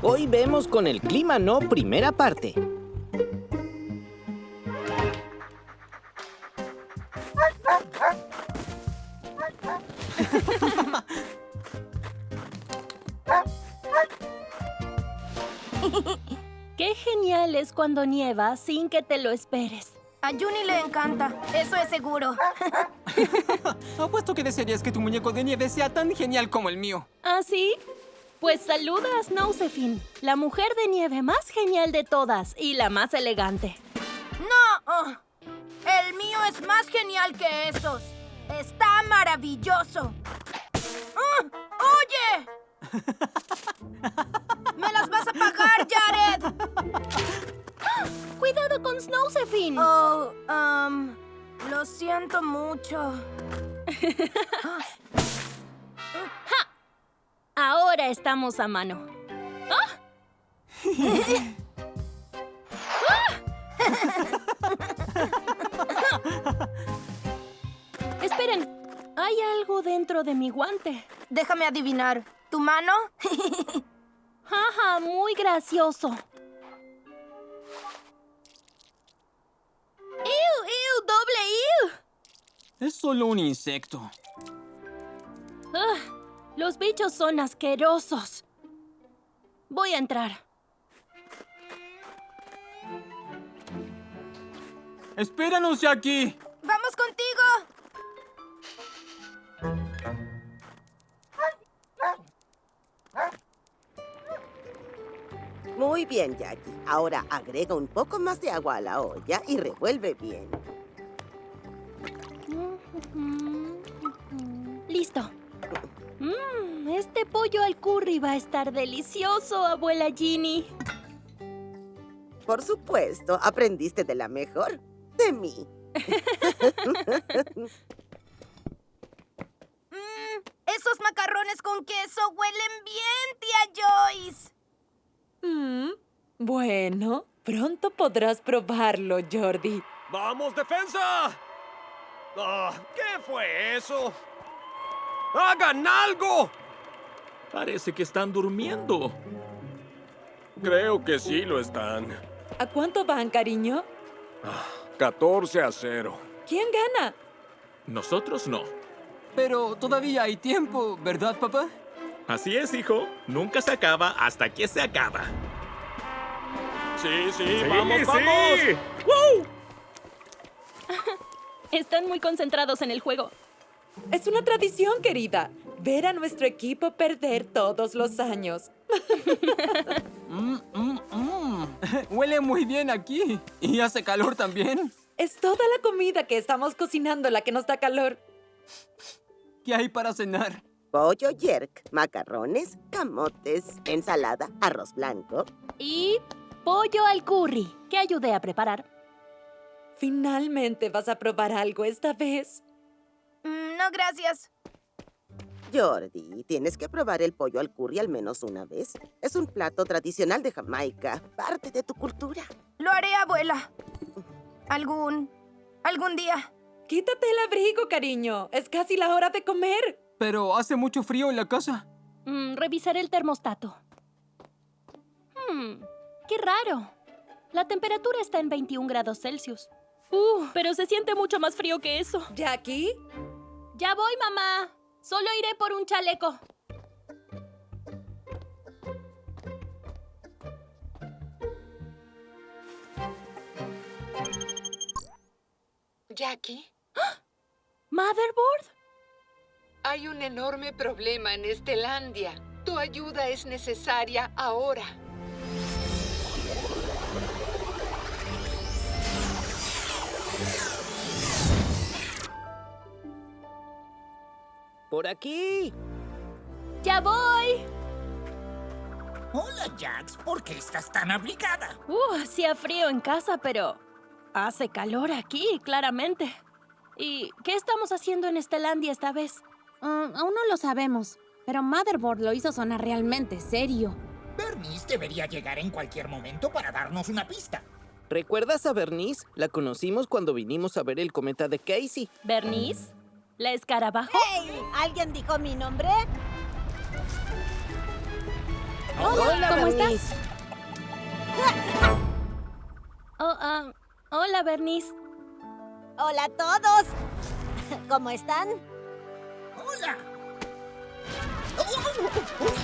Hoy vemos con el clima no primera parte. Qué genial es cuando nieva sin que te lo esperes. A Juni le encanta, eso es seguro. Apuesto que desearías que tu muñeco de nieve sea tan genial como el mío. ¿Ah, sí? Pues saluda a Snousefin, la mujer de nieve más genial de todas y la más elegante. ¡No! Oh, el mío es más genial que esos. Está maravilloso. ¡Oye! ¡Me las vas a pagar, Jared! ¡Cuidado con Snousefin! Oh, lo siento mucho. Ahora estamos a mano. ¡Ah! Esperen, hay algo dentro de mi guante. Déjame adivinar. ¿Tu mano? Jaja, muy gracioso. ¡Ew, doble ew! Es solo un insecto. Los bichos son asquerosos. Voy a entrar. ¡Espéranos, Jackie! ¡Vamos contigo! Muy bien, Jackie. Ahora agrega un poco más de agua a la olla y revuelve bien. Listo. Este pollo al curry va a estar delicioso, abuela Ginny. Por supuesto, aprendiste de la mejor, de mí. Esos macarrones con queso huelen bien, tía Joyce. Bueno, pronto podrás probarlo, Jordi. ¡Vamos, defensa! ¿Qué fue eso? ¡Hagan algo! Parece que están durmiendo. Creo que sí lo están. ¿A cuánto van, cariño? 14-0. ¿Quién gana? Nosotros no. Pero todavía hay tiempo, ¿verdad, papá? Así es, hijo. Nunca se acaba hasta que se acaba. Sí, vamos. ¡Woo! Están muy concentrados en el juego. Es una tradición, querida. Ver a nuestro equipo perder todos los años. Huele muy bien aquí. Y hace calor también. Es toda la comida que estamos cocinando la que nos da calor. ¿Qué hay para cenar? Pollo yerk, macarrones, camotes, ensalada, arroz blanco. Y pollo al curry, que ayudé a preparar. ¿Finalmente vas a probar algo esta vez? No, gracias. Jordi, tienes que probar el pollo al curry al menos una vez. Es un plato tradicional de Jamaica, parte de tu cultura. Lo haré, abuela. Algún día. Quítate el abrigo, cariño. Es casi la hora de comer. Pero hace mucho frío en la casa. Revisaré el termostato. Qué raro. La temperatura está en 21 grados Celsius. Pero se siente mucho más frío que eso. ¿Jackie? Ya voy, mamá. Solo iré por un chaleco. Jackie, ¿Motherboard? hay un enorme problema en Estelandia. Tu ayuda es necesaria ahora. ¡Por aquí! ¡Ya voy! Hola, Jax. ¿Por qué estás tan abrigada? Hacía frío en casa, pero hace calor aquí, claramente. ¿Y qué estamos haciendo en Estelandia esta vez? Aún no lo sabemos, pero Motherboard lo hizo sonar realmente serio. Bernice debería llegar en cualquier momento para darnos una pista. ¿Recuerdas a Bernice? La conocimos cuando vinimos a ver el cometa de Casey. ¿Bernice? ¿La escarabajo? ¡Hey! ¿Alguien dijo mi nombre? Hola, ¿cómo Bernice. estás? Hola, Bernice. Hola a todos. ¿Cómo están? ¡Hola!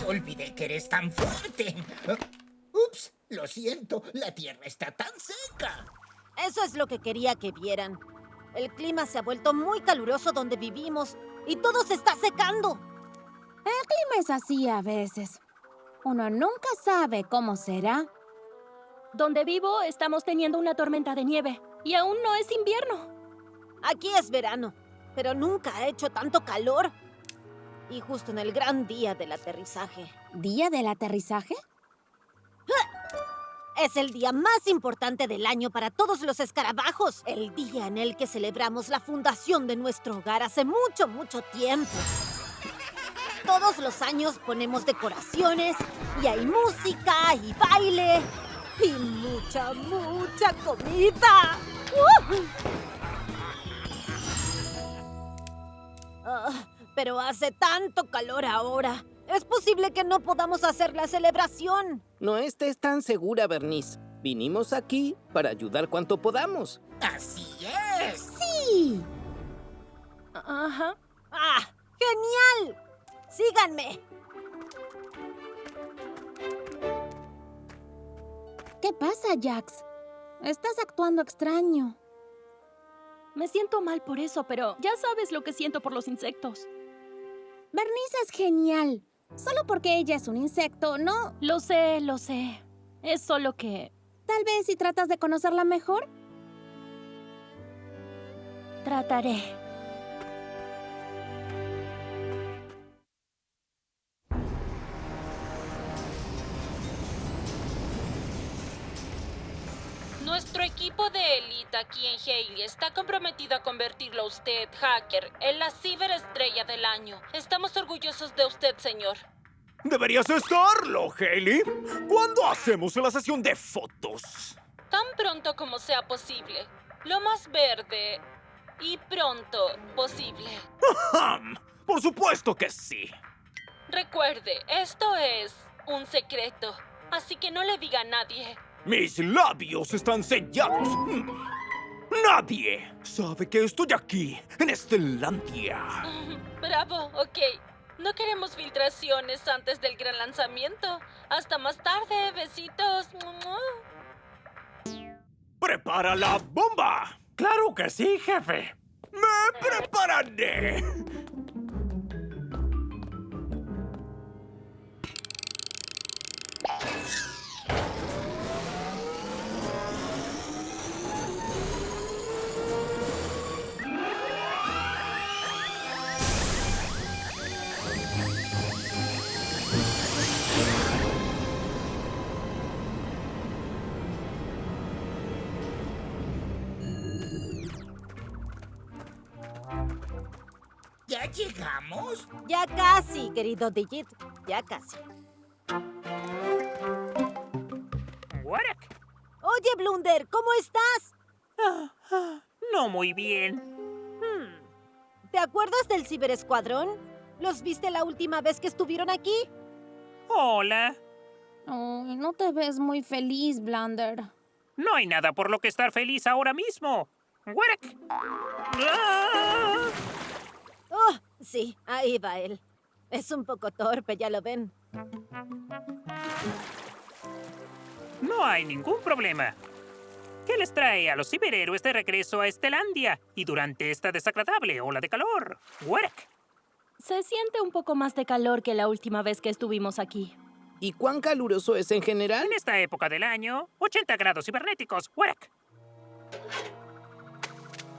Olvidé que eres tan fuerte. Ups, lo siento, la tierra está tan seca. Eso es lo que quería que vieran. El clima se ha vuelto muy caluroso donde vivimos y todo se está secando. El clima es así a veces. Uno nunca sabe cómo será. Donde vivo estamos teniendo una tormenta de nieve y aún no es invierno. Aquí es verano, pero nunca ha hecho tanto calor. Y justo en el gran día del aterrizaje. ¿Día del aterrizaje? Es el día más importante del año para todos los escarabajos. El día en el que celebramos la fundación de nuestro hogar hace mucho, mucho tiempo. Todos los años ponemos decoraciones y hay música y baile y mucha, mucha comida. Pero hace tanto calor ahora. Es posible que no podamos hacer la celebración. No estés tan segura, Bernice. Vinimos aquí para ayudar cuanto podamos. ¡Así es! ¡Sí! Ajá. ¡Ah! ¡Genial! ¡Síganme! ¿Qué pasa, Jax? Estás actuando extraño. Me siento mal por eso, pero ya sabes lo que siento por los insectos. Bernice es genial. Solo porque ella es un insecto, ¿no? Lo sé, lo sé. Es solo que... Tal vez si tratas de conocerla mejor. Trataré. Nuestro equipo de élite aquí en Haley está comprometido a convertirlo a usted, hacker, en la ciberestrella del año. Estamos orgullosos de usted, señor. Deberías estarlo, Haley. ¿Cuándo hacemos la sesión de fotos? Tan pronto como sea posible. Lo más verde y pronto posible. Por supuesto que sí. Recuerde, esto es un secreto, así que no le diga a nadie. Mis labios están sellados. Nadie sabe que estoy aquí, en Estelandia. Bravo, ok. No queremos filtraciones antes del gran lanzamiento. Hasta más tarde, besitos. ¡Prepara la bomba! ¡Claro que sí, jefe! ¡Me prepararé! ¿Ya llegamos? Ya casi, querido Digit. Ya casi. Oye, Blunder, ¿cómo estás? No muy bien. ¿Te acuerdas del ciberescuadrón? ¿Los viste la última vez que estuvieron aquí? Hola. Ay, no te ves muy feliz, Blunder. No hay nada por lo que estar feliz ahora mismo. ¡Warek! ¡Ah! Oh, sí, ahí va él. Es un poco torpe, ya lo ven. No hay ningún problema. ¿Qué les trae a los ciberhéroes de regreso a Estelandia y durante esta desagradable ola de calor? ¡Warek! Se siente un poco más de calor que la última vez que estuvimos aquí. ¿Y cuán caluroso es en general? En esta época del año, 80 grados cibernéticos. ¡Warek!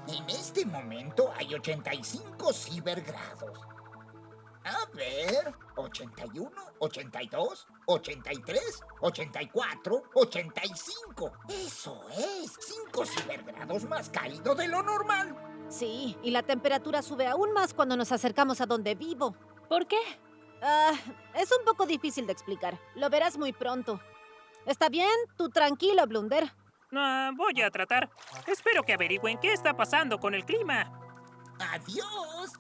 En este momento hay 85 cibergrados. A ver, 81, 82, 83, 84, 85. Eso es, 5 cibergrados más cálido de lo normal. Sí, y la temperatura sube aún más cuando nos acercamos a donde vivo. ¿Por qué? Es un poco difícil de explicar. Lo verás muy pronto. ¿Está bien? Tú tranquilo, Blunder. Voy a tratar. Espero que averigüen qué está pasando con el clima. ¡Adiós!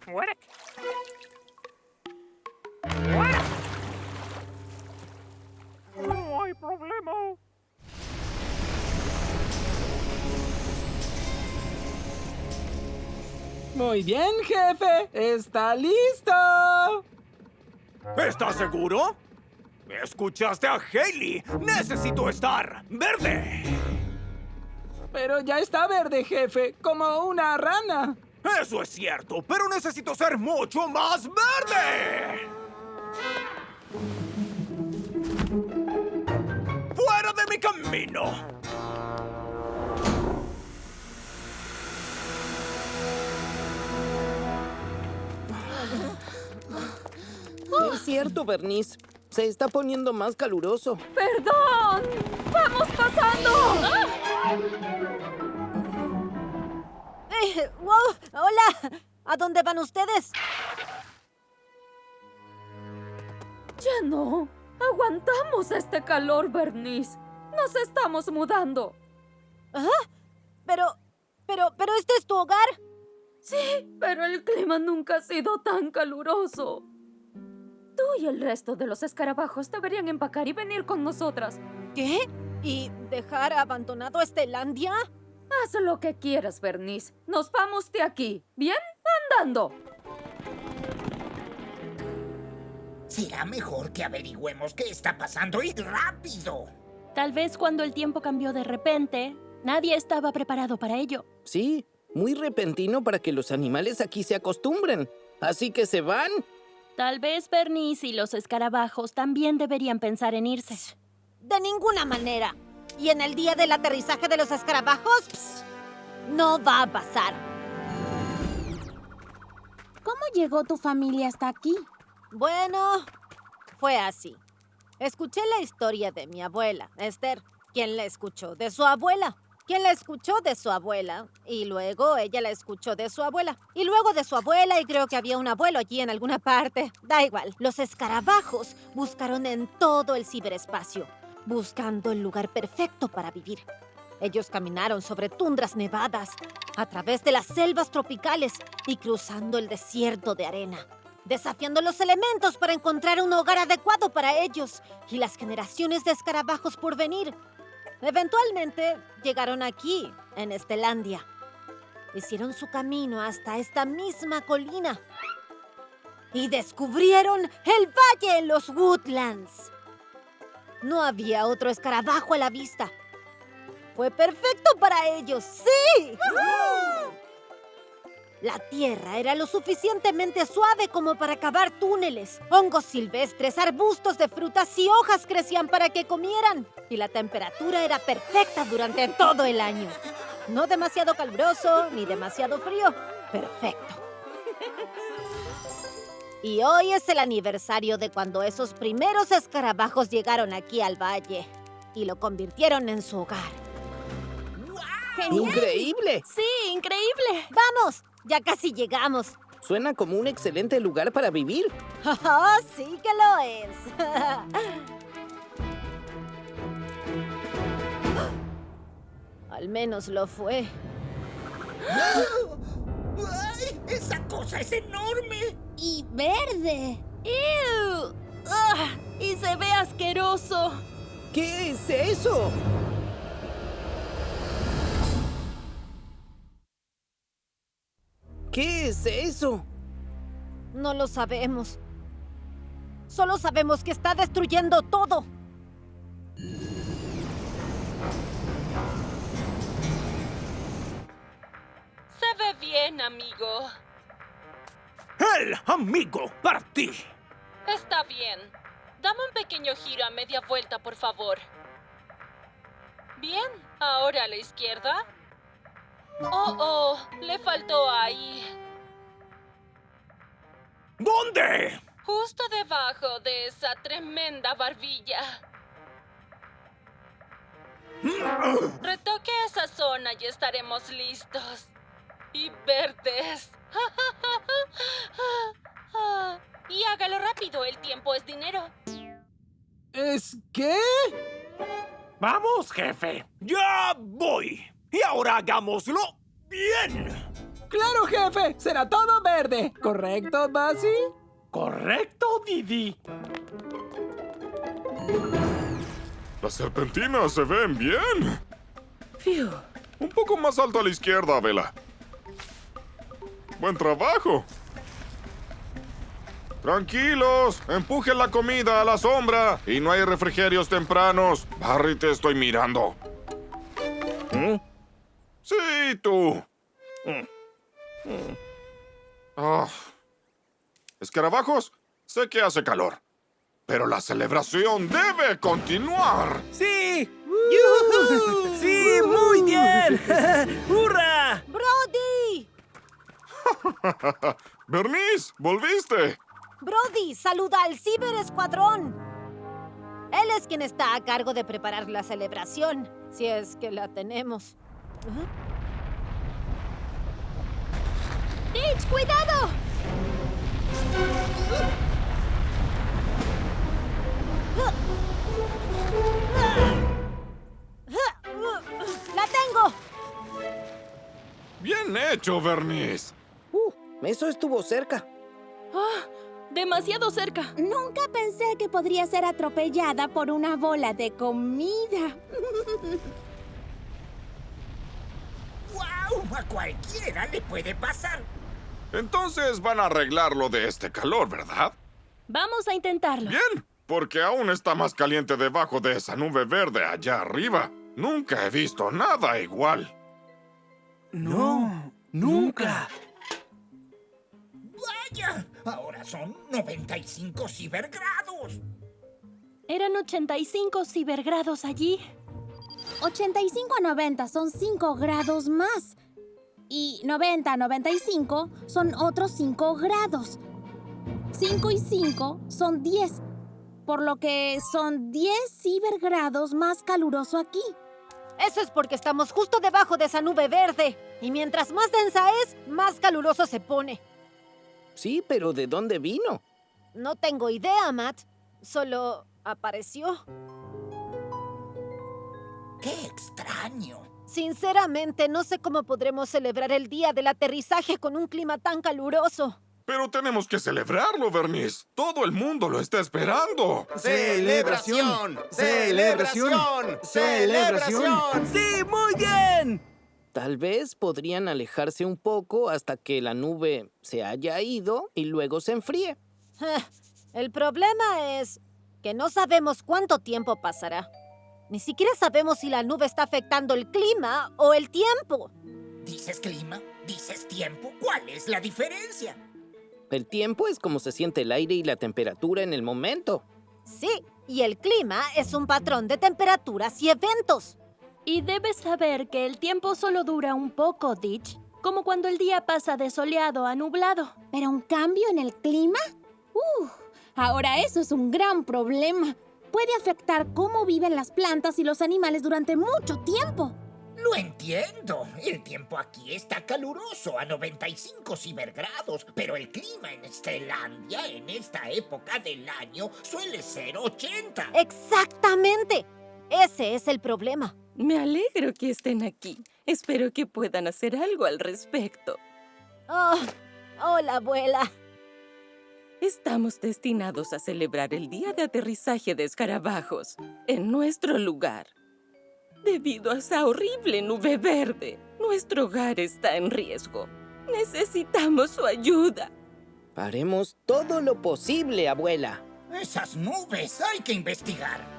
¡Warek! ¡Warek! amo. Muy bien, jefe. Está listo. ¿Estás seguro? ¿Escuchaste a Hailey? ¡Necesito estar verde! Pero ya está verde, jefe. Como una rana. Eso es cierto, pero necesito ser mucho más verde. ¡Fuera de mi camino! Es cierto, Bernice. Se está poniendo más caluroso. ¡Perdón! ¡Vamos pasando! ¡Wow! ¡Hola! ¿A dónde van ustedes? Ya no. Aguantamos este calor, Bernice. Nos estamos mudando. Pero ¿este es tu hogar? Sí, pero el clima nunca ha sido tan caluroso. Tú y el resto de los escarabajos deberían empacar y venir con nosotras. ¿Qué? ¿Y dejar abandonado Estelandia? Haz lo que quieras, Bernice. Nos vamos de aquí. ¿Bien? Andando. Será mejor que averigüemos qué está pasando y rápido. Tal vez cuando el tiempo cambió de repente, nadie estaba preparado para ello. Sí, muy repentino para que los animales aquí se acostumbren. Así que se van. Tal vez Bernice y los escarabajos también deberían pensar en irse. De ninguna manera. ¿Y en el día del aterrizaje de los escarabajos? Psst, no va a pasar. ¿Cómo llegó tu familia hasta aquí? Bueno, fue así. Escuché la historia de mi abuela, Esther, quien la escuchó de su abuela, quien la escuchó de su abuela, y luego ella la escuchó de su abuela, y luego de su abuela, y creo que había un abuelo allí en alguna parte. Da igual, los escarabajos buscaron en todo el ciberespacio, buscando el lugar perfecto para vivir. Ellos caminaron sobre tundras nevadas, a través de las selvas tropicales y cruzando el desierto de arena, desafiando los elementos para encontrar un hogar adecuado para ellos y las generaciones de escarabajos por venir. Eventualmente llegaron aquí, en Estelandia. Hicieron su camino hasta esta misma colina y descubrieron el valle en los Woodlands. No había otro escarabajo a la vista. Fue perfecto para ellos, ¡sí! La tierra era lo suficientemente suave como para cavar túneles. Hongos silvestres, arbustos de frutas y hojas crecían para que comieran. Y la temperatura era perfecta durante todo el año. No demasiado caluroso ni demasiado frío. Perfecto. Y hoy es el aniversario de cuando esos primeros escarabajos llegaron aquí al valle y lo convirtieron en su hogar. ¡Genial! ¡Increíble! ¡Sí, increíble! ¡Vamos! Ya casi llegamos. Suena como un excelente lugar para vivir. ¡Oh, sí que lo es! Al menos lo fue. ¡Ay! ¡Esa cosa es enorme! ¡Y verde! ¡Ew! ¡Ah! ¡Y se ve asqueroso! ¿Qué es eso? ¿Qué es eso? No lo sabemos. Solo sabemos que está destruyendo todo. Se ve bien, amigo. ¡El amigo para ti! Está bien. Dame un pequeño giro a media vuelta, por favor. Bien, ahora a la izquierda. Oh, le faltó ahí. ¿Dónde? Justo debajo de esa tremenda barbilla. Retoque esa zona y estaremos listos. Y verdes. Y hágalo rápido, el tiempo es dinero. ¿Es qué? ¡Vamos, jefe! ¡Ya voy! Y ahora hagámoslo bien. ¡Claro, jefe! Será todo verde. ¿Correcto, Basil? Correcto, Didi. Las serpentinas se ven bien. Fiu. Un poco más alto a la izquierda, Vela. Buen trabajo. Tranquilos, empujen la comida a la sombra y no hay refrigerios tempranos. Barry, te estoy mirando. Sí, tú. Escarabajos, sé que hace calor, pero la celebración debe continuar. ¡Sí! ¡Yujú! ¡Sí, muy bien! ¡Hurra! ¡Brody! Bernice, ¿volviste? Brody, saluda al Ciberescuadrón. Él es quien está a cargo de preparar la celebración, si es que la tenemos. ¡Ditch, cuidado! ¡La tengo! Bien hecho, Bernice. Eso estuvo cerca. Demasiado cerca. Nunca pensé que podría ser atropellada por una bola de comida. ¡Guau! A cualquiera le puede pasar. Entonces van a arreglar lo de este calor, ¿verdad? Vamos a intentarlo. Bien, porque aún está más caliente debajo de esa nube verde allá arriba. Nunca he visto nada igual. No, nunca. ¡Vaya! Ahora son 95 cibergrados. Eran 85 cibergrados allí. 85 a 90 son 5 grados más. Y 90 a 95 son otros 5 grados. 5 y 5 son 10. Por lo que son 10 cibergrados más caluroso aquí. Eso es porque estamos justo debajo de esa nube verde. Y mientras más densa es, más caluroso se pone. Sí, pero ¿de dónde vino? No tengo idea, Matt. Solo apareció. ¡Qué extraño! Sinceramente, no sé cómo podremos celebrar el día del aterrizaje con un clima tan caluroso. Pero tenemos que celebrarlo, Bernice. Todo el mundo lo está esperando. ¡Celebración! ¡Celebración! ¡Celebración! ¡Sí, muy bien! Tal vez podrían alejarse un poco hasta que la nube se haya ido y luego se enfríe. El problema es que no sabemos cuánto tiempo pasará. Ni siquiera sabemos si la nube está afectando el clima o el tiempo. ¿Dices clima? ¿Dices tiempo? ¿Cuál es la diferencia? El tiempo es como se siente el aire y la temperatura en el momento. Sí, y el clima es un patrón de temperaturas y eventos. Y debes saber que el tiempo solo dura un poco, Ditch. Como cuando el día pasa de soleado a nublado. ¿Pero un cambio en el clima? Ahora eso es un gran problema. Puede afectar cómo viven las plantas y los animales durante mucho tiempo. Lo entiendo. El tiempo aquí está caluroso a 95 cibergrados, pero el clima en Estelandia en esta época del año suele ser 80. ¡Exactamente! Ese es el problema. Me alegro que estén aquí. Espero que puedan hacer algo al respecto. Oh, hola, abuela. Estamos destinados a celebrar el día de aterrizaje de escarabajos en nuestro lugar. Debido a esa horrible nube verde, nuestro hogar está en riesgo. Necesitamos su ayuda. Haremos todo lo posible, abuela. Esas nubes hay que investigar.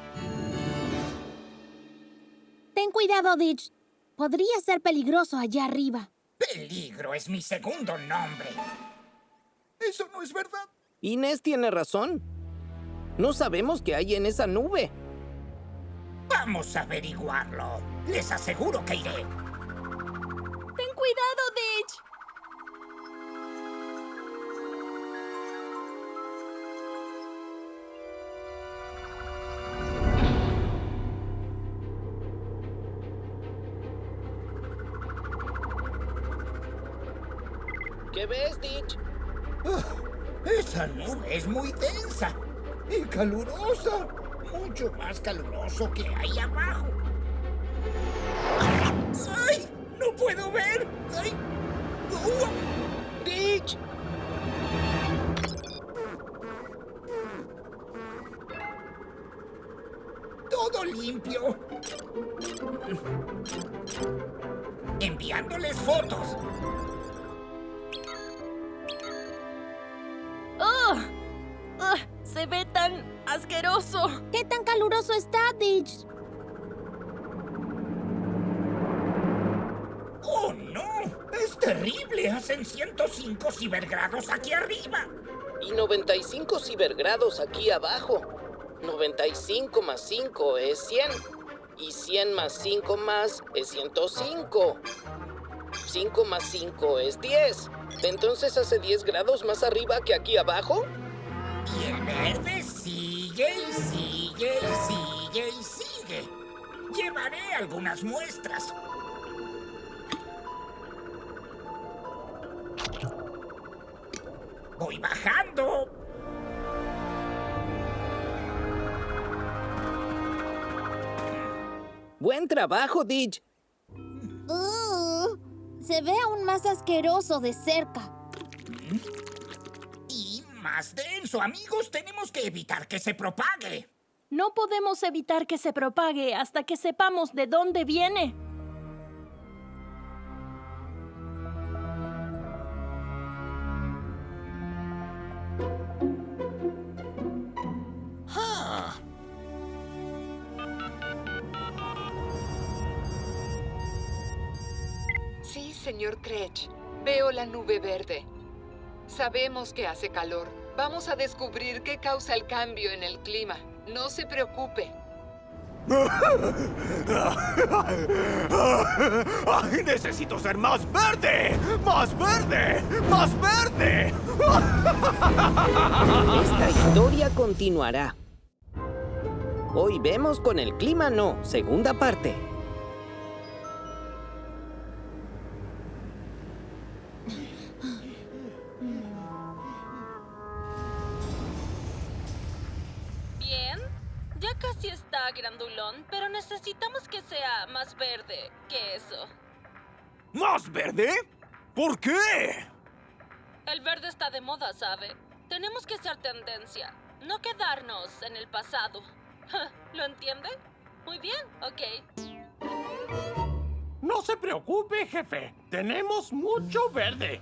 Ten cuidado, Ditch. Podría ser peligroso allá arriba. Peligro es mi segundo nombre. Eso no es verdad. Inés tiene razón. No sabemos qué hay en esa nube. Vamos a averiguarlo. Les aseguro que iré. ¡Ten cuidado, Ditch! ¿Qué ves, Ditch? Esa nube es muy densa y calurosa. Mucho más caluroso que ahí abajo. ¡Ay! ¡No puedo ver! ¡Ay! ¡Ditch! todo limpio. Enviándoles fotos. ¡Oh! ¡Ah! ¡Se ve tan asqueroso! ¿Qué tan caluroso está, Ditch? ¡Oh, no! ¡Es terrible! Hacen 105 cibergrados aquí arriba. Y 95 cibergrados aquí abajo. 95 más 5 es 100. Y 100 más 5 más es 105. 5 más 5 es 10. ¿Entonces hace 10 grados más arriba que aquí abajo? Y el verde sigue y sigue y sigue y sigue. Llevaré algunas muestras. Voy bajando. Buen trabajo, Ditch. Se ve aún más asqueroso de cerca. Y más denso, amigos. Tenemos que evitar que se propague. No podemos evitar que se propague hasta que sepamos de dónde viene. Sí, señor Kretsch. Veo la nube verde. Sabemos que hace calor. Vamos a descubrir qué causa el cambio en el clima. No se preocupe. ¡Ay, necesito ser más verde! ¡Más verde! ¡Más verde! Esta historia continuará. Hoy vemos con el clima no, segunda parte. Bien, ya casi está grandulón, pero necesitamos que sea más verde que eso. ¿Más verde? ¿Por qué? El verde está de moda, ¿sabe? Tenemos que ser tendencia, no quedarnos en el pasado. ¿Lo entiende? Muy bien, ok. No se preocupe, jefe. Tenemos mucho verde.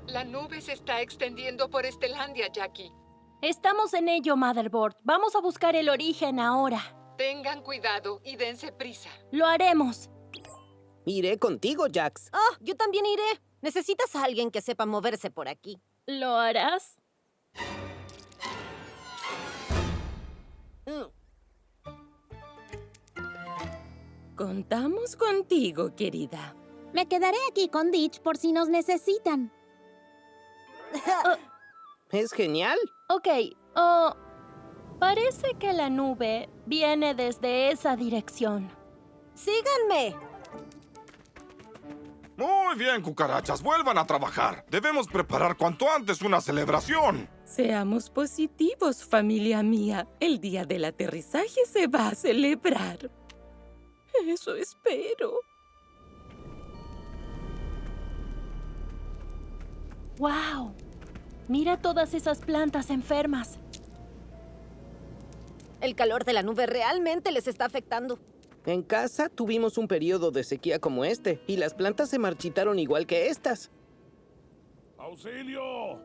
La nube se está extendiendo por Estelandia, Jackie. Estamos en ello, Motherboard. Vamos a buscar el origen ahora. Tengan cuidado y dense prisa. Lo haremos. Iré contigo, Jax. Oh, yo también iré. Necesitas a alguien que sepa moverse por aquí. ¿Lo harás? Contamos contigo, querida. Me quedaré aquí con Ditch por si nos necesitan. Es genial. Ok, parece que la nube viene desde esa dirección. ¡Síganme! Muy bien, cucarachas, vuelvan a trabajar. Debemos preparar cuanto antes una celebración. Seamos positivos, familia mía. El día del aterrizaje se va a celebrar. Eso espero. ¡Wow! Mira todas esas plantas enfermas. El calor de la nube realmente les está afectando. En casa tuvimos un periodo de sequía como este, y las plantas se marchitaron igual que estas. ¡Auxilio!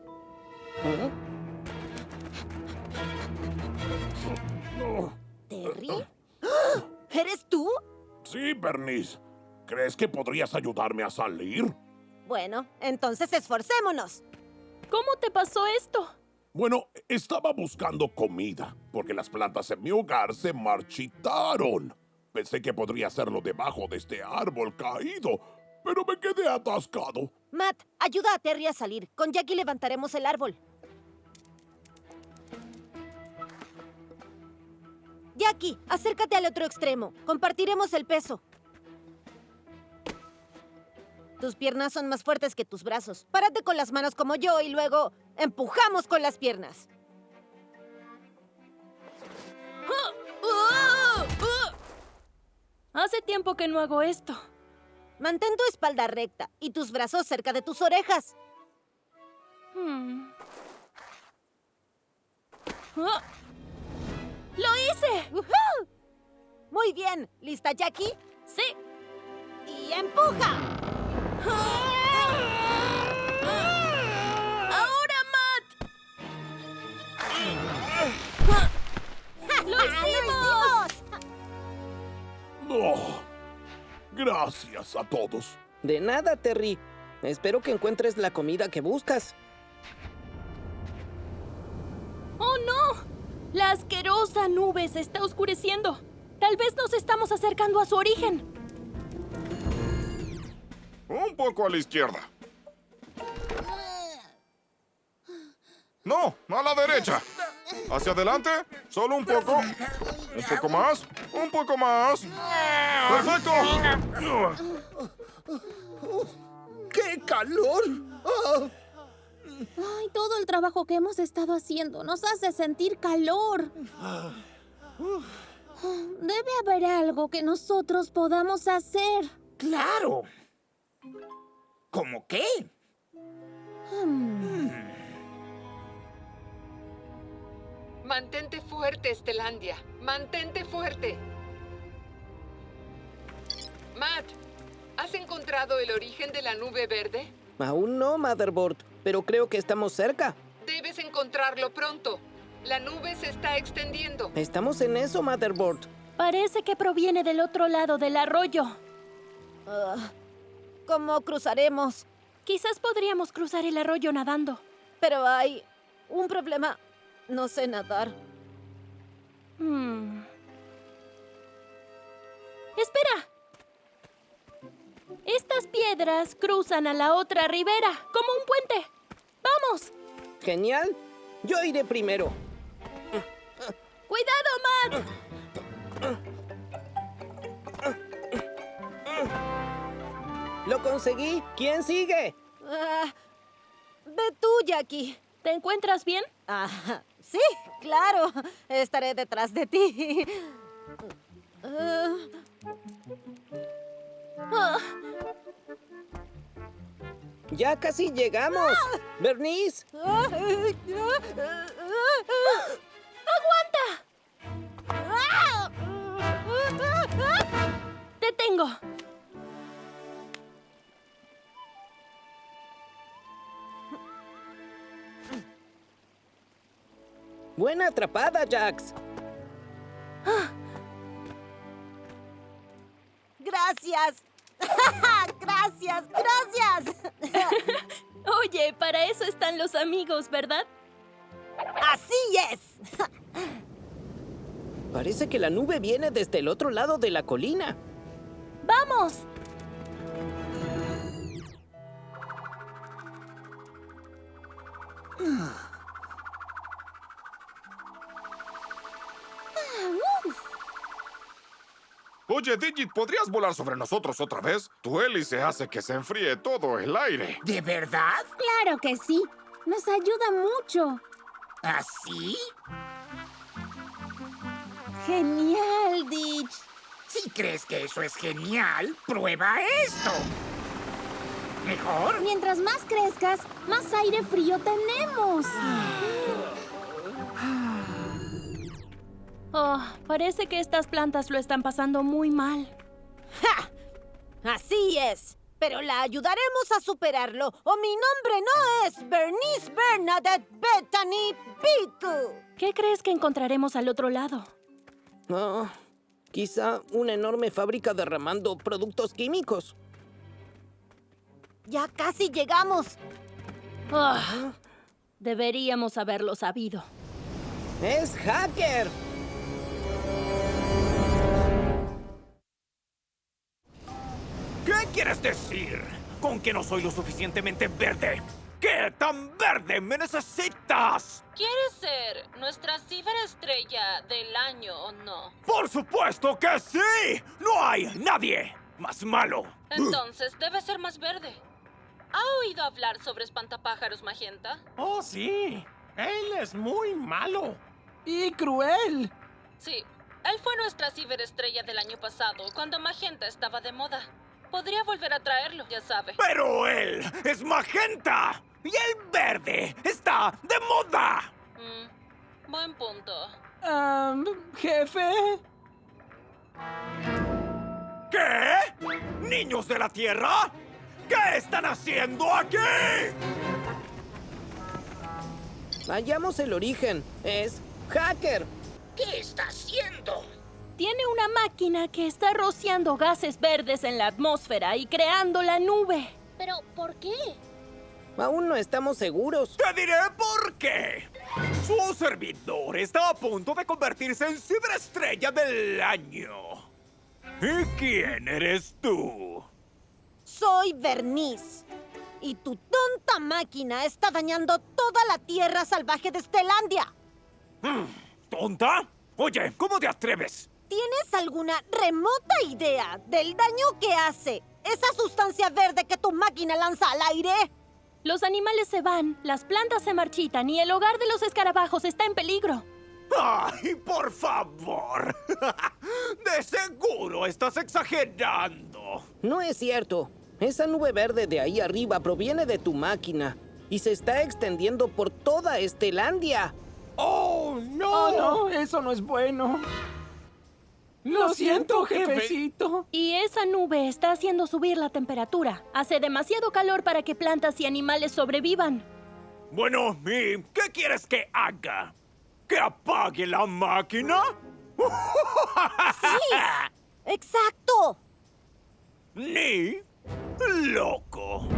¿Mm? ¿Terry? ¡Ah! ¿Eres tú? Sí, Bernice. ¿Crees que podrías ayudarme a salir? Bueno, entonces esforcémonos. ¿Cómo te pasó esto? Bueno, estaba buscando comida, porque las plantas en mi hogar se marchitaron. Pensé que podría hacerlo debajo de este árbol caído, pero me quedé atascado. Matt, ayuda a Terry a salir. Con Jackie levantaremos el árbol. Jackie, acércate al otro extremo. Compartiremos el peso. Tus piernas son más fuertes que tus brazos. Párate con las manos como yo y luego empujamos con las piernas. Hace tiempo que no hago esto. Mantén tu espalda recta y tus brazos cerca de tus orejas. ¡Oh! ¡Lo hice! ¡Woohoo! Muy bien. ¿Lista, Jackie? Sí. ¡Y empuja! ¡Ahora, Matt! ¡Lo hicimos! Oh, gracias a todos. De nada, Terry. Espero que encuentres la comida que buscas. ¡Oh, no! La asquerosa nube se está oscureciendo. Tal vez nos estamos acercando a su origen. Un poco a la izquierda. No, a la derecha. Hacia adelante, solo un poco. Un poco más, un poco más. ¡Perfecto! ¡Qué calor! ¡Oh! Ay, todo el trabajo que hemos estado haciendo nos hace sentir calor. Debe haber algo que nosotros podamos hacer. ¡Claro! ¿Cómo qué? Mantente fuerte, Estelandia. Mantente fuerte. Matt, ¿has encontrado el origen de la nube verde? Aún no, Motherboard, pero creo que estamos cerca. Debes encontrarlo pronto. La nube se está extendiendo. Estamos en eso, Motherboard. Parece que proviene del otro lado del arroyo. ¿Cómo cruzaremos? Quizás podríamos cruzar el arroyo nadando. Pero hay un problema. No sé nadar. ¡Espera! Estas piedras cruzan a la otra ribera, como un puente. ¡Vamos! Genial. Yo iré primero. ¡Cuidado, Matt! ¡Lo conseguí! ¿Quién sigue? Ve tú, Jackie. ¿Te encuentras bien? Sí, claro. Estaré detrás de ti. ¡Ya casi llegamos! ¡Bernice! ¡Aguanta! ¡Te tengo! ¡Buena atrapada, Jax! ¡Gracias! ¡Gracias! ¡Gracias! Oye, para eso están los amigos, ¿verdad? ¡Así es! Parece que la nube viene desde el otro lado de la colina. ¡Vamos! Oye, Digit, ¿podrías volar sobre nosotros otra vez? Tu hélice hace que se enfríe todo el aire. ¿De verdad? Claro que sí. Nos ayuda mucho. ¿Así? Genial, Ditch. Si crees que eso es genial, prueba esto. ¿Mejor? Mientras más crezcas, más aire frío tenemos. Oh, parece que estas plantas lo están pasando muy mal. ¡Ja! Así es. Pero la ayudaremos a superarlo. O mi nombre no es Bernice Bernadette Bethany Beetle. ¿Qué crees que encontraremos al otro lado? Oh, quizá una enorme fábrica derramando productos químicos. Ya casi llegamos. Oh, deberíamos haberlo sabido. ¡Es Hacker! ¿Qué quieres decir con que no soy lo suficientemente verde? ¿Qué tan verde me necesitas? ¿Quieres ser nuestra ciberestrella del año o no? ¡Por supuesto que sí! ¡No hay nadie más malo! Entonces debe ser más verde. ¿Ha oído hablar sobre Espantapájaros Magenta? Oh, sí. Él es muy malo. Y cruel. Sí, él fue nuestra ciberestrella del año pasado, cuando Magenta estaba de moda. Podría volver a traerlo, ya sabe. ¡Pero él es Magenta! Y el verde está de moda. Buen punto. Jefe. ¿Qué? ¿Niños de la Tierra? ¿Qué están haciendo aquí? Hallamos el origen. Es Hacker. ¿Qué está haciendo? Tiene una máquina que está rociando gases verdes en la atmósfera y creando la nube. ¿Pero por qué? Aún no estamos seguros. Te diré por qué. Su servidor está a punto de convertirse en ciberestrella del año. ¿Y quién eres tú? Soy Bernice. Y tu tonta máquina está dañando toda la tierra salvaje de Estelandia. ¿Tonta? Oye, ¿cómo te atreves? ¿Tienes alguna remota idea del daño que hace esa sustancia verde que tu máquina lanza al aire? Los animales se van, las plantas se marchitan y el hogar de los escarabajos está en peligro. ¡Ay, por favor! De seguro estás exagerando. No es cierto. Esa nube verde de ahí arriba proviene de tu máquina y se está extendiendo por toda Estelandia. ¡Oh, no! Oh, no, eso no es bueno. Lo siento, jefecito. Y esa nube está haciendo subir la temperatura. Hace demasiado calor para que plantas y animales sobrevivan. Bueno, ¿y qué quieres que haga? ¿Que apague la máquina? ¡Sí! ¡Exacto! Ni loco.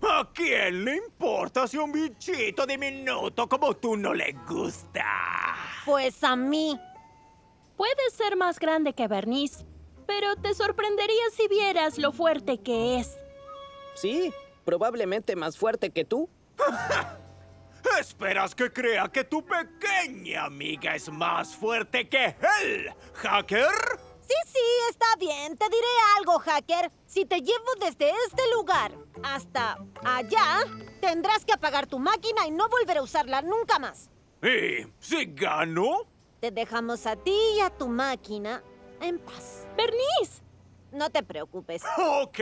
¿A quién le importa si un bichito diminuto como tú no le gusta? Pues a mí. Puedes ser más grande que Bernice, pero te sorprendería si vieras lo fuerte que es. Sí, probablemente más fuerte que tú. ¿Esperas que crea que tu pequeña amiga es más fuerte que él, Hacker? Sí, está bien. Te diré algo, Hacker. Si te llevo desde este lugar hasta allá, tendrás que apagar tu máquina y no volver a usarla nunca más. ¿Y si gano? Te dejamos a ti y a tu máquina en paz. ¡Bernice! No te preocupes. Ok.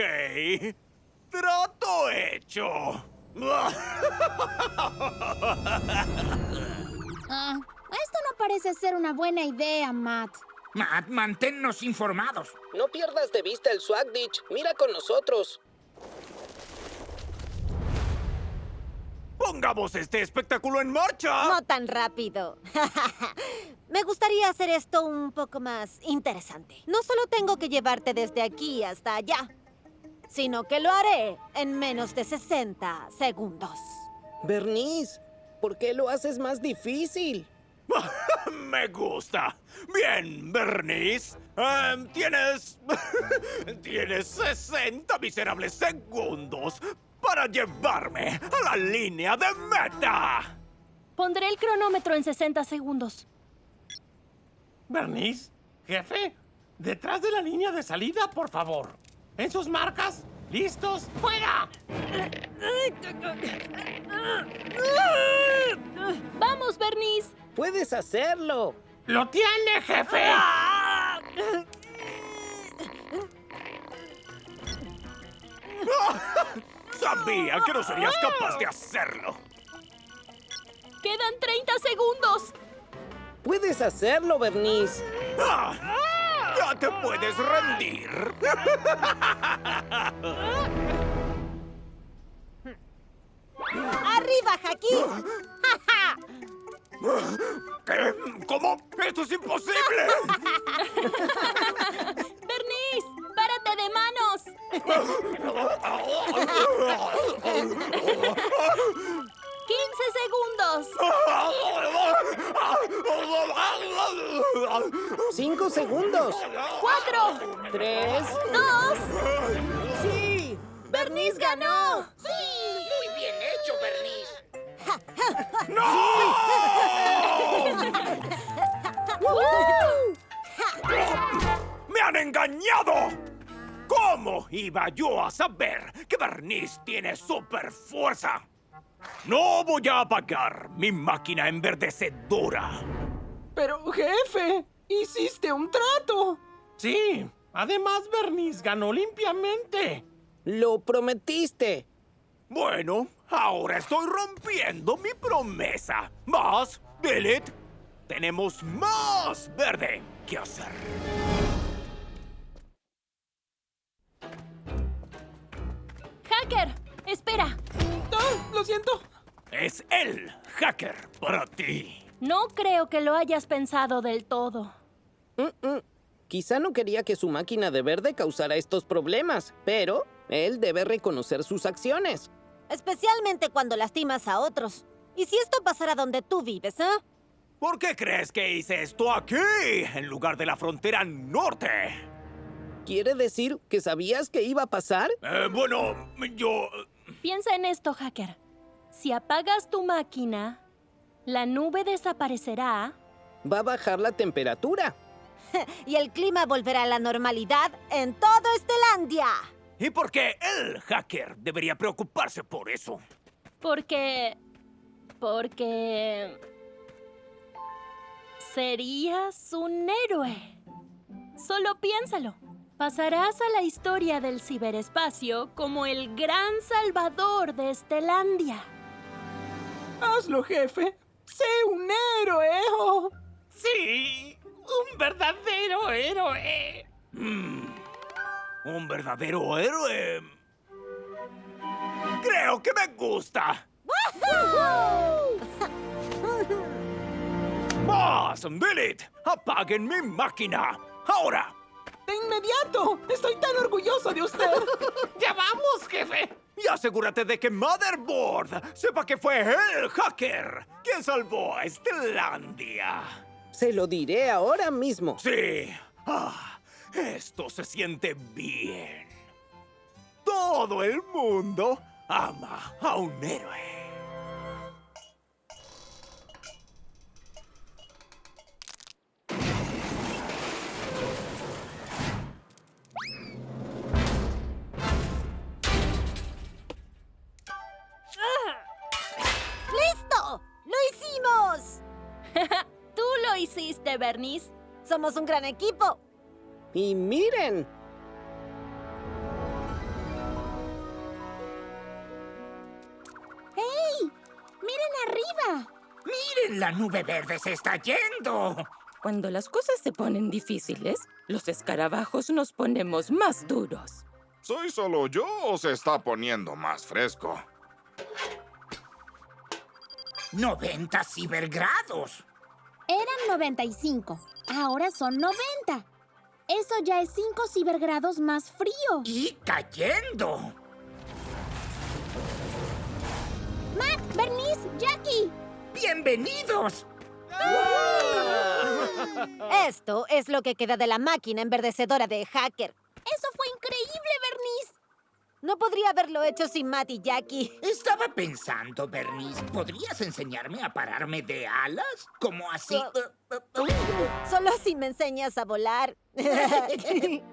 Trato hecho. Esto no parece ser una buena idea, Matt. Matt, manténnos informados. No pierdas de vista el Swag Ditch. Mira con nosotros. ¡Pongamos este espectáculo en marcha! No tan rápido. Me gustaría hacer esto un poco más interesante. No solo tengo que llevarte desde aquí hasta allá, sino que lo haré en menos de 60 segundos. Bernice, ¿por qué lo haces más difícil? Me gusta. Bien, Bernice. Tienes 60 miserables segundos para llevarme a la línea de meta. Pondré el cronómetro en 60 segundos. Bernice, jefe, detrás de la línea de salida, por favor. En sus marcas, listos, ¡fuera! ¡Vamos, Bernice! ¡Puedes hacerlo! ¡Lo tiene, jefe! Sabía que no serías capaz de hacerlo. ¡Quedan 30 segundos! ¡Puedes hacerlo, Bernice! ¡Ya te puedes rendir! ¡Arriba, Hakim! ¿Qué? ¿Cómo? ¡Esto es imposible! ¡Bernice! ¡Párate de manos! 15 segundos. 5 segundos. 4, 3, 2. ¡Sí! ¡Bernice ganó! ¡Sí! Muy bien hecho, Bernice. ¡No! ¡Me han engañado! ¿Cómo iba yo a saber que Bernice tiene super fuerza? No voy a apagar mi máquina enverdecedora. Pero, jefe, hiciste un trato. Sí, además Bernice ganó limpiamente. ¡Lo prometiste! Bueno, Ahora estoy rompiendo mi promesa. Más, Billet, tenemos más verde que hacer. ¡Hacker! ¡Espera! ¡No! ¡Lo siento! Es el hacker para ti. No creo que lo hayas pensado del todo. Quizá no quería que su máquina de verde causara estos problemas, pero él debe reconocer sus acciones. Especialmente cuando lastimas a otros. ¿Y si esto pasara donde tú vives, ¿Por qué crees que hice esto aquí, en lugar de la frontera norte? ¿Quiere decir que sabías que iba a pasar? Bueno, yo... Piensa en esto, hacker. Si apagas tu máquina, la nube desaparecerá. Va a bajar la temperatura. Y el clima volverá a la normalidad en todo Estelandia. ¿Y por qué el hacker debería preocuparse por eso? Porque... serías un héroe. Solo piénsalo. Pasarás a la historia del ciberespacio como el gran salvador de Estelandia. ¡Hazlo, jefe! ¡Sé un héroe! ¡Oh! Sí, un verdadero héroe. ¿Un verdadero héroe? Creo que me gusta. ¡Más, Billet! ¡Apaguen mi máquina! ¡Ahora! ¡De inmediato! ¡Estoy tan orgulloso de usted! ¡Ya vamos, jefe! Y asegúrate de que Motherboard sepa que fue el hacker quien salvó a Estelandia. Se lo diré ahora mismo. Sí. Esto se siente bien. Todo el mundo ama a un héroe. ¡Listo! ¡Lo hicimos! Tú lo hiciste, Bernice. Somos un gran equipo. Y miren. ¡Hey! ¡Miren arriba! ¡Miren, la nube verde se está yendo! Cuando las cosas se ponen difíciles, los escarabajos nos ponemos más duros. ¿Soy solo yo o se está poniendo más fresco? 90 cibergrados. Eran 95. Ahora son 90. Eso ya es 5 cibergrados más frío. ¡Y cayendo! ¡Matt! ¡Bernice! ¡Jackie! ¡Bienvenidos! Esto es lo que queda de la máquina enverdecedora de hacker. ¡Eso fue increíble, Bernice! No podría haberlo hecho sin Matt y Jackie. Estaba pensando, Bernice, ¿podrías enseñarme a pararme de alas? ¿Cómo así? Solo si me enseñas a volar. ¡Miren!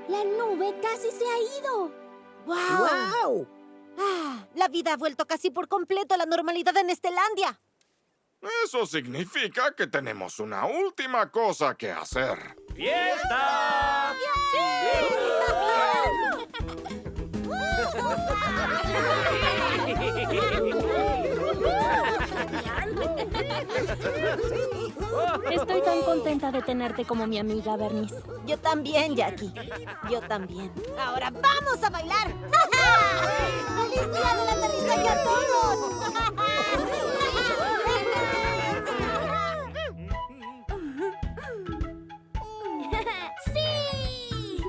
La nube casi se ha ido. ¡Wow! La vida ha vuelto casi por completo a la normalidad en Estelandia. Eso significa que tenemos una última cosa que hacer. ¡Fiesta! Estoy tan contenta de tenerte como mi amiga, Bernice. Yo también, Jackie. Yo también. ¡Ahora vamos a bailar! ¡Feliz día del aterrizaje a todos! ¡Sí!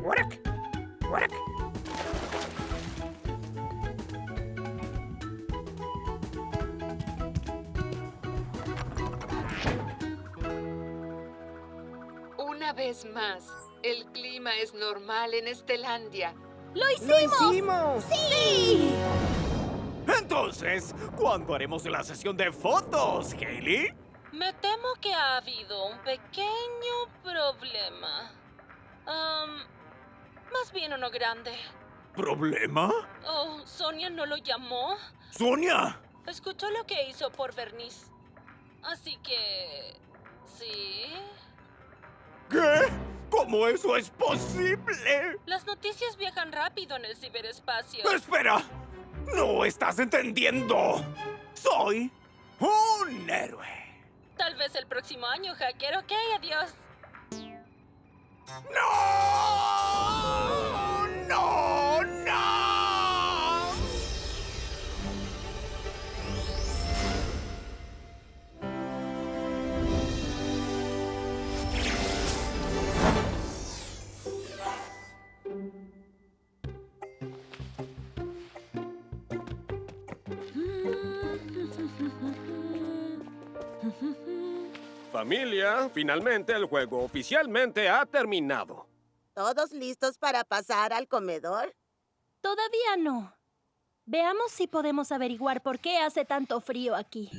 ¡Work! ¡Work! Una vez más, el clima es normal en Estelandia. ¡Lo hicimos! ¡Lo hicimos! ¡Sí! Entonces, ¿cuándo haremos la sesión de fotos, Hailey? Me temo que ha habido un pequeño problema. Más bien uno grande. ¿Problema? Oh, ¿Sonia no lo llamó? ¡Sonia! Escuchó lo que hizo por Bernice. Así que... ¿sí? ¿Qué? ¿Cómo eso es posible? Las noticias viajan rápido en el ciberespacio. ¡Espera! ¡No estás entendiendo! ¡Soy un héroe! Tal vez el próximo año, hacker. Ok, adiós. ¡No! ¡No! ¡No! Familia, finalmente el juego oficialmente ha terminado. ¿Todos listos para pasar al comedor? Todavía no. Veamos si podemos averiguar por qué hace tanto frío aquí.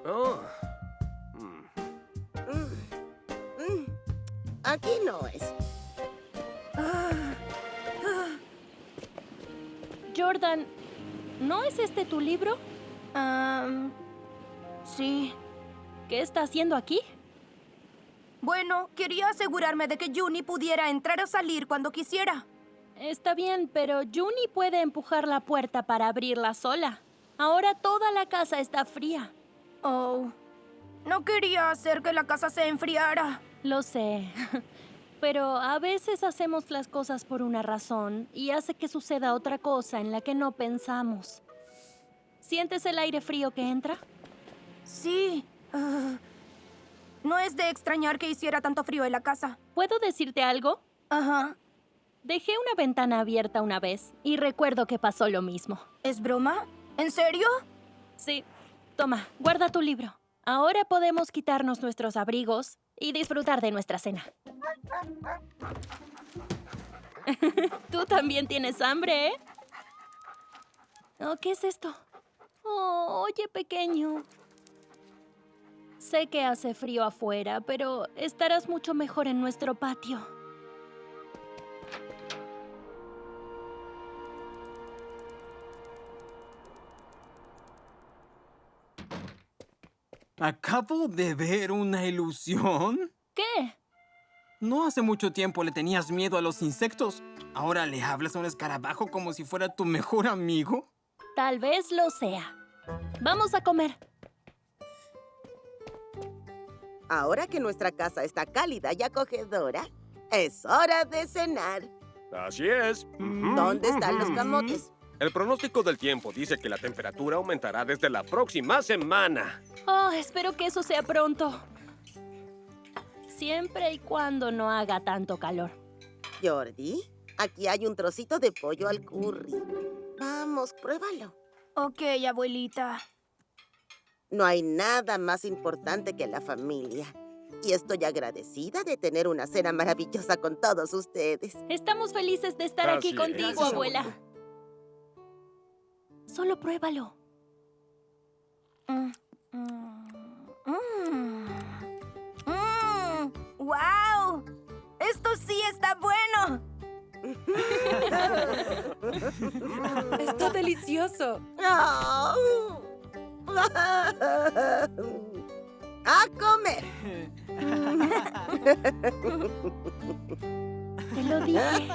Oh. Aquí no es. Jordan, ¿no es este tu libro? Sí. ¿Qué está haciendo aquí? Bueno, quería asegurarme de que Juni pudiera entrar o salir cuando quisiera. Está bien, pero Juni puede empujar la puerta para abrirla sola. Ahora toda la casa está fría. Oh, no quería hacer que la casa se enfriara. Lo sé, pero a veces hacemos las cosas por una razón y hace que suceda otra cosa en la que no pensamos. ¿Sientes el aire frío que entra? Sí. No es de extrañar que hiciera tanto frío en la casa. ¿Puedo decirte algo? Ajá. Dejé una ventana abierta una vez y recuerdo que pasó lo mismo. ¿Es broma? ¿En serio? Sí. Toma, guarda tu libro. Ahora podemos quitarnos nuestros abrigos y disfrutar de nuestra cena. Tú también tienes hambre, ¿eh? Oh, ¿qué es esto? Oh, oye, pequeño. Sé que hace frío afuera, pero estarás mucho mejor en nuestro patio. Acabo de ver una ilusión. ¿Qué? No hace mucho tiempo le tenías miedo a los insectos. ¿Ahora le hablas a un escarabajo como si fuera tu mejor amigo? Tal vez lo sea. Vamos a comer. Ahora que nuestra casa está cálida y acogedora, es hora de cenar. Así es. ¿Dónde están los camotes? El pronóstico del tiempo dice que la temperatura aumentará desde la próxima semana. Oh, espero que eso sea pronto. Siempre y cuando no haga tanto calor. Jordi, aquí hay un trocito de pollo al curry. Vamos, pruébalo. Ok, abuelita. No hay nada más importante que la familia. Y estoy agradecida de tener una cena maravillosa con todos ustedes. Estamos felices de estar aquí contigo, Gracias, abuela. Solo pruébalo. ¡Wow! ¡Esto sí está bueno! Está delicioso. ¡A comer! Te lo dije.